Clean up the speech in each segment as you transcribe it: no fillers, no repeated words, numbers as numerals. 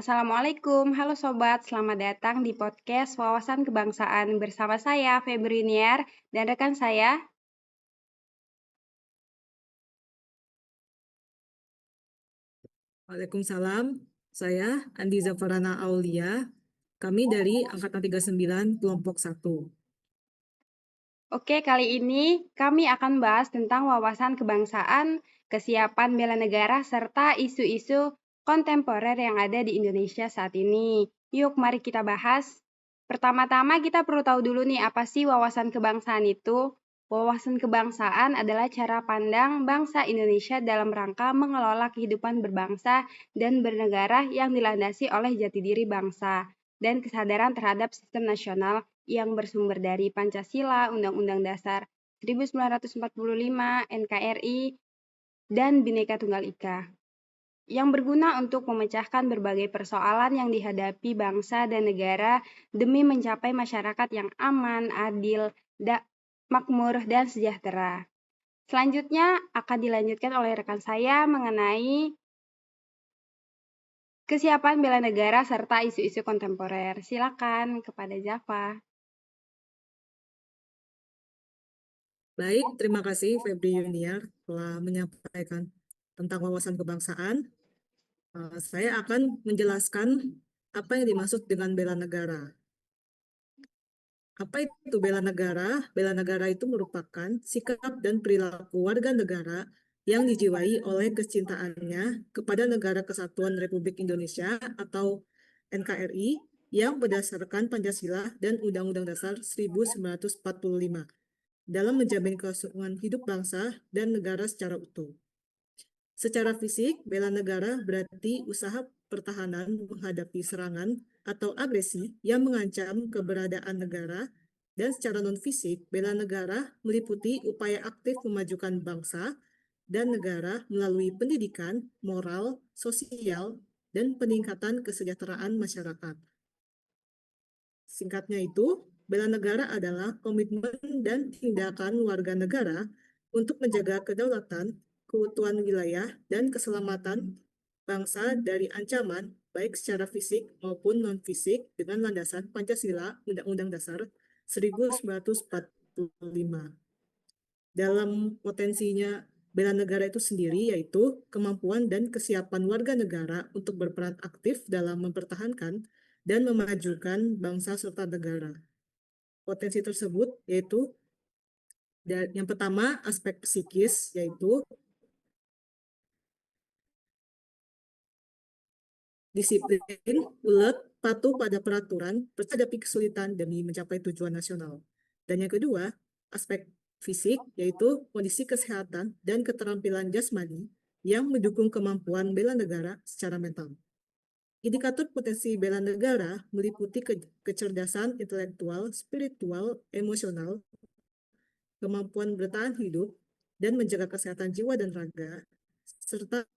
Assalamualaikum, halo sobat, selamat datang di podcast Wawasan Kebangsaan bersama saya Febri Niar dan rekan saya. Waalaikumsalam, saya Andi Zafarana Aulia, kami dari Angkatan 39 Kelompok 1. Oke, kali ini kami akan bahas tentang wawasan kebangsaan, kesiapan bela negara, serta isu-isu kontemporer yang ada di Indonesia saat ini. Yuk, mari kita bahas. Pertama-tama kita perlu tahu dulu nih, apa sih wawasan kebangsaan itu? Wawasan kebangsaan adalah cara pandang bangsa Indonesia dalam rangka mengelola kehidupan berbangsa dan bernegara yang dilandasi oleh jati diri bangsa dan kesadaran terhadap sistem nasional yang bersumber dari Pancasila, Undang-Undang Dasar 1945, NKRI, dan Bhinneka Tunggal Ika, yang berguna untuk memecahkan berbagai persoalan yang dihadapi bangsa dan negara demi mencapai masyarakat yang aman, adil, makmur, dan sejahtera. Selanjutnya akan dilanjutkan oleh rekan saya mengenai kesiapan bela negara serta isu-isu kontemporer. Silakan kepada Java. Baik, terima kasih Febri Yuniar telah menyampaikan tentang wawasan kebangsaan. Saya akan menjelaskan apa yang dimaksud dengan bela negara. Apa itu bela negara? Bela negara itu merupakan sikap dan perilaku warga negara yang dijiwai oleh kecintaannya kepada Negara Kesatuan Republik Indonesia atau NKRI yang berdasarkan Pancasila dan Undang-Undang Dasar 1945 dalam menjamin kelangsungan hidup bangsa dan negara secara utuh. Secara fisik, bela negara berarti usaha pertahanan menghadapi serangan atau agresi yang mengancam keberadaan negara, dan secara non-fisik, bela negara meliputi upaya aktif memajukan bangsa dan negara melalui pendidikan, moral, sosial, dan peningkatan kesejahteraan masyarakat. Singkatnya itu, bela negara adalah komitmen dan tindakan warga negara untuk menjaga kedaulatan, keutuhan wilayah, dan keselamatan bangsa dari ancaman baik secara fisik maupun non-fisik dengan landasan Pancasila Undang-Undang Dasar 1945. Dalam potensinya bela negara itu sendiri yaitu kemampuan dan kesiapan warga negara untuk berperan aktif dalam mempertahankan dan memajukan bangsa serta negara. Potensi tersebut yaitu yang pertama aspek psikis, yaitu disiplin, ulet, patuh pada peraturan, menghadapi kesulitan demi mencapai tujuan nasional. Dan yang kedua, aspek fisik, yaitu kondisi kesehatan dan keterampilan jasmani yang mendukung kemampuan bela negara secara mental. Indikator potensi bela negara meliputi kecerdasan intelektual, spiritual, emosional, kemampuan bertahan hidup, dan menjaga kesehatan jiwa dan raga, serta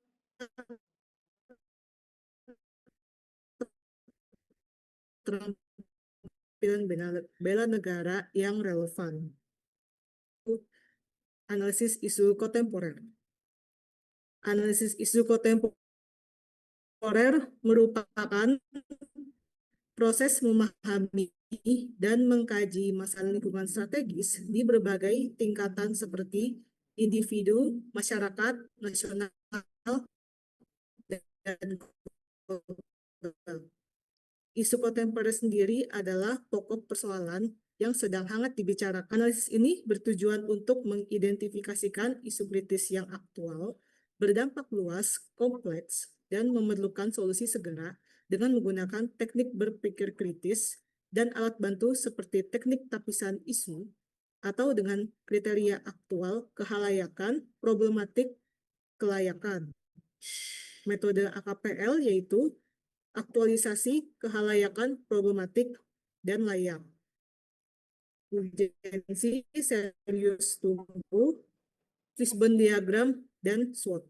keterampilan bela negara yang relevan. Analisis isu kontemporer. Analisis isu kontemporer merupakan proses memahami dan mengkaji masalah lingkungan strategis di berbagai tingkatan seperti individu, masyarakat, nasional, dan global. Isu kontemporer sendiri adalah pokok persoalan yang sedang hangat dibicarakan. Analisis ini bertujuan untuk mengidentifikasikan isu kritis yang aktual, berdampak luas, kompleks, dan memerlukan solusi segera dengan menggunakan teknik berpikir kritis dan alat bantu seperti teknik tapisan isu atau dengan kriteria aktual, kehalayakan, problematik, kelayakan. Metode AKPL yaitu aktualisasi, kehalayakan, problematik, dan layak. Urgensi, serius tumbuh, fishbone diagram, dan SWOT.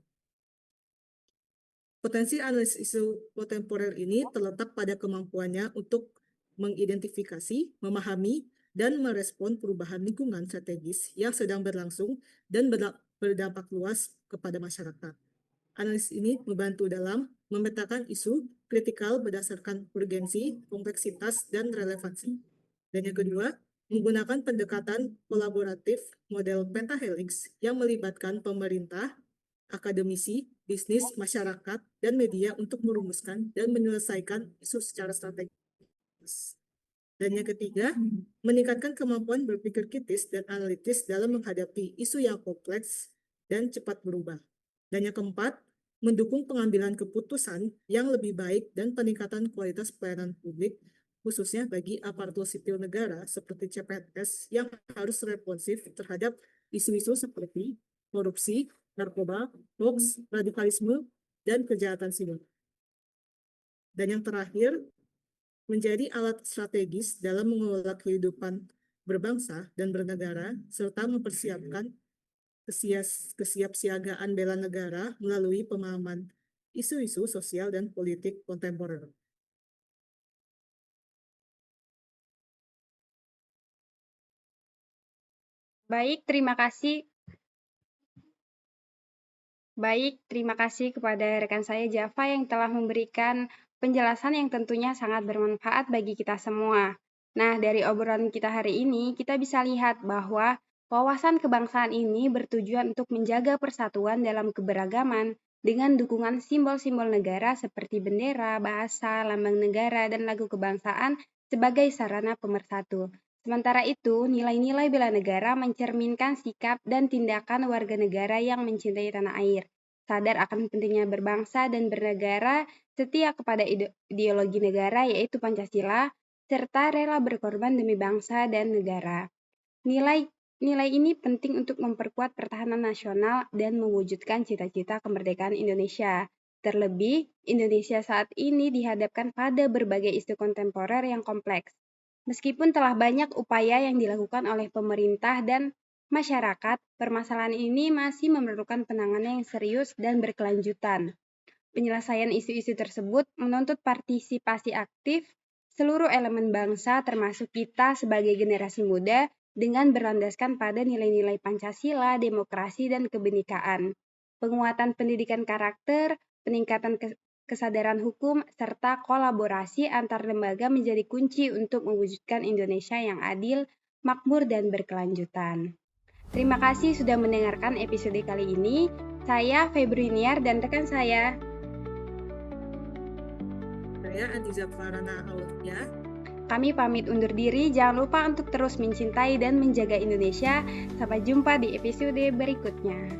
Potensi analisis isu kontemporer ini terletak pada kemampuannya untuk mengidentifikasi, memahami, dan merespon perubahan lingkungan strategis yang sedang berlangsung dan berdampak luas kepada masyarakat. Analisis ini membantu dalam memetakan isu kritikal berdasarkan urgensi, kompleksitas, dan relevansi. Dan yang kedua, menggunakan pendekatan kolaboratif model pentahelix yang melibatkan pemerintah, akademisi, bisnis, masyarakat, dan media untuk merumuskan dan menyelesaikan isu secara strategis. Dan yang ketiga, meningkatkan kemampuan berpikir kritis dan analitis dalam menghadapi isu yang kompleks dan cepat berubah. Dan yang keempat, mendukung pengambilan keputusan yang lebih baik dan peningkatan kualitas pelayanan publik, khususnya bagi aparatur sipil negara seperti CPNS yang harus responsif terhadap isu-isu seperti korupsi, narkoba, hoax, radikalisme, dan kejahatan siber. Dan yang terakhir, menjadi alat strategis dalam mengelola kehidupan berbangsa dan bernegara, serta mempersiapkan kesiapsiagaan bela negara melalui pemahaman isu-isu sosial dan politik kontemporer. Baik, terima kasih kepada rekan saya Java yang telah memberikan penjelasan yang tentunya sangat bermanfaat bagi kita semua. Nah, dari obrolan kita hari ini, kita bisa lihat bahwa wawasan kebangsaan ini bertujuan untuk menjaga persatuan dalam keberagaman dengan dukungan simbol-simbol negara seperti bendera, bahasa, lambang negara, dan lagu kebangsaan sebagai sarana pemersatu. Sementara itu, nilai-nilai bela negara mencerminkan sikap dan tindakan warga negara yang mencintai tanah air, sadar akan pentingnya berbangsa dan bernegara, setia kepada ideologi negara yaitu Pancasila, serta rela berkorban demi bangsa dan negara. Nilai ini penting untuk memperkuat pertahanan nasional dan mewujudkan cita-cita kemerdekaan Indonesia. Terlebih, Indonesia saat ini dihadapkan pada berbagai isu kontemporer yang kompleks. Meskipun telah banyak upaya yang dilakukan oleh pemerintah dan masyarakat, permasalahan ini masih memerlukan penanganan yang serius dan berkelanjutan. Penyelesaian isu-isu tersebut menuntut partisipasi aktif seluruh elemen bangsa termasuk kita sebagai generasi muda dengan berlandaskan pada nilai-nilai Pancasila, demokrasi, dan kebinekaan. Penguatan pendidikan karakter, peningkatan kesadaran hukum, serta kolaborasi antar lembaga menjadi kunci untuk mewujudkan Indonesia yang adil, makmur, dan berkelanjutan. Terima kasih sudah mendengarkan episode kali ini. Saya Febri Niar dan rekan saya. Saya Antiza Farana Aulia. Kami pamit undur diri, jangan lupa untuk terus mencintai dan menjaga Indonesia. Sampai jumpa di episode berikutnya.